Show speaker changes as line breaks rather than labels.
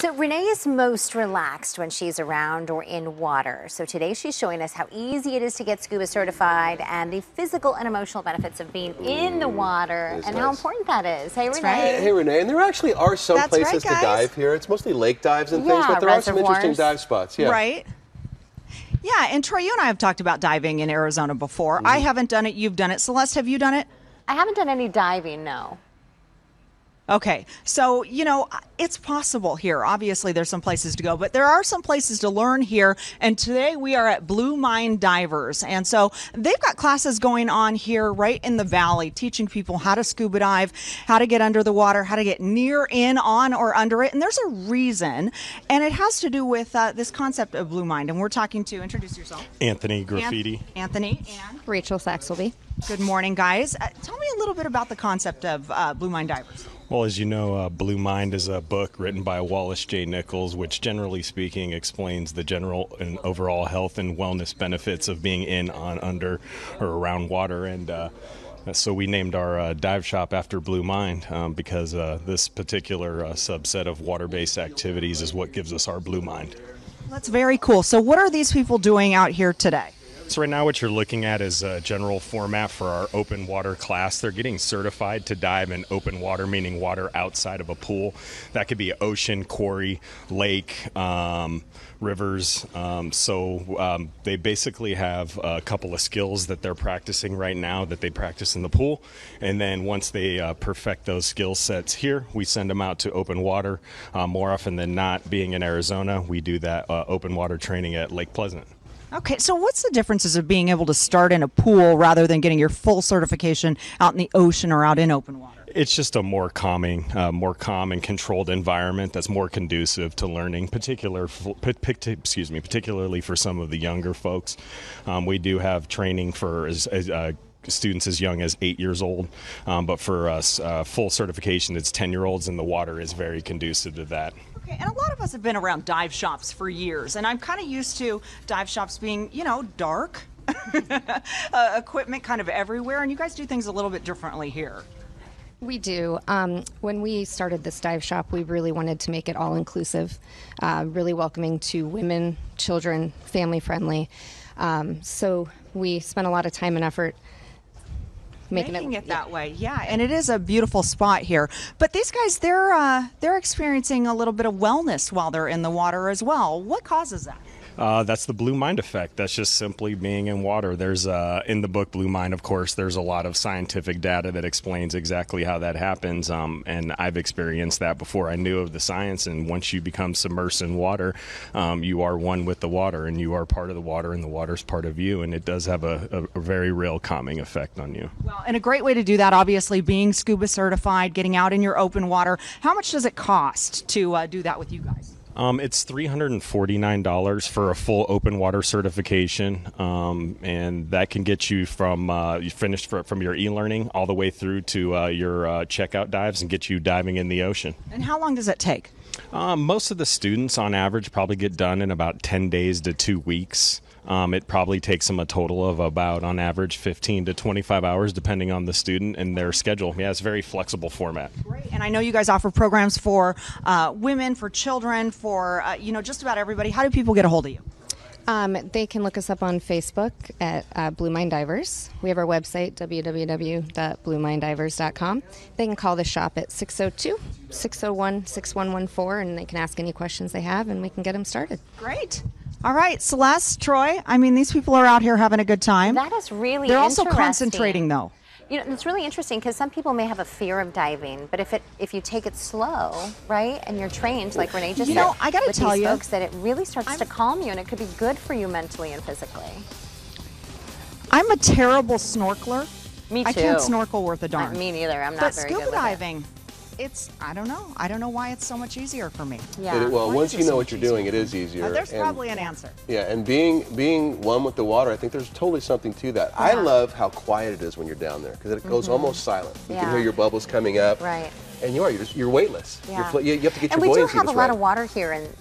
So Renee is most relaxed when she's around or in water. So today she's showing us how easy it is to get scuba certified and the physical and emotional benefits of being in the water and how important that is. Hey, Renee.
Right. Hey, Renee. And there actually are some places to dive here. It's mostly lake dives and things, but there are some interesting dive spots. Yeah.
Right. Yeah, and Troy, you and I have talked about diving in Arizona before. I haven't done it. You've done it. Celeste, have you done it?
I haven't done any diving, no.
Okay, so, you know, it's possible here. Obviously, there's some places to go, but there are some places to learn here. And today we are at Blue Mind Divers. And so they've got classes going on here right in the valley, teaching people how to scuba dive, how to get under the water, how to get near, in, on, or under it. And there's a reason, and it has to do with this concept of Blue Mind. And we're talking to, introduce yourself.
Anthony Graffiti.
Anthony and
Rachel Saxelby.
Good morning, guys. Tell me a little bit about the concept of Blue Mind Divers.
Well, as you know, Blue Mind is a book written by Wallace J. Nichols, which generally speaking explains the general and overall health and wellness benefits of being in, on, under, or around water. And so we named our dive shop after Blue Mind because this particular subset of water-based activities is what gives us our Blue Mind.
That's very cool. So what are these people doing out here today?
So right now what you're looking at is a general format for our open water class. They're getting certified to dive in open water, meaning water outside of a pool. That could be ocean, quarry, lake, rivers. They basically have a couple of skills that they're practicing right now that they practice in the pool. And then once they perfect those skill sets here, we send them out to open water. More often than not, being in Arizona, we do that open water training at Lake Pleasant.
Okay, so what's the differences of being able to start in a pool rather than getting your full certification out in the ocean or out in open water?
It's just a more calm and controlled environment that's more conducive to learning, particularly for some of the younger folks. We do have training for students as young as 8 years old, but for us, full certification, it's 10-year-olds, and the water is very conducive to that.
Okay, and a lot of us have been around dive shops for years, and I'm kind of used to dive shops being, you know, dark, equipment kind of everywhere, and you guys do things a little bit differently here.
We do. When we started this dive shop, we really wanted to make it all-inclusive, really welcoming to women, children, family-friendly. So we spent a lot of time and effort making it that way.
Yeah, and it is a beautiful spot here. But these guys, they're experiencing a little bit of wellness while they're in the water as well. What causes that?
That's the Blue Mind effect. That's just simply being in water. There's in the book Blue Mind, of course, there's a lot of scientific data that explains exactly how that happens. And I've experienced that before I knew of the science. And once you become submersed in water, you are one with the water, and you are part of the water, and the water's part of you. And it does have a very real calming effect on you.
Well, and a great way to do that, obviously, being scuba certified, getting out in your open water. How much does it cost to do that with you guys?
It's $349 for a full open water certification, and that can get you from from your e-learning all the way through to your checkout dives and get you diving in the ocean.
And how long does it take?
Most of the students, on average, probably get done in about 10 days to 2 weeks. It probably takes them a total of about, on average, 15 to 25 hours, depending on the student and their schedule. Yeah, it's a very flexible format.
Great. And I know you guys offer programs for women, for children, for just about everybody. How do people get a hold of you?
They can look us up on Facebook at Blue Mind Divers. We have our website, www.blueminddivers.com. They can call the shop at 602-601-6114, and they can ask any questions they have, and we can get them started.
Great. All right, Celeste, Troy, I mean, these people are out here having a good time.
That is really
They're
interesting.
also concentrating, though.
You know, it's really interesting because some people may have a fear of diving, but if you take it slow, right, and you're trained, like Renee just said,
I gotta
with
tell
these
you,
folks, that it really starts to calm you, and it could be good for you mentally and physically.
I'm a terrible snorkeler.
Me too.
I can't snorkel worth a darn.
Me neither. I'm not very good with it.
But scuba diving, I don't know. I don't know why it's so much easier for me.
Yeah.
Well, once you know what you're doing, it is easier.
There's probably an answer.
Yeah, and being one with the water, I think there's totally something to that. Yeah. I love how quiet it is when you're down there because it goes almost silent. You can hear your bubbles coming up.
Right.
And you're weightless.
Yeah.
You have to get your buoyancy.
And we do have a lot of water here in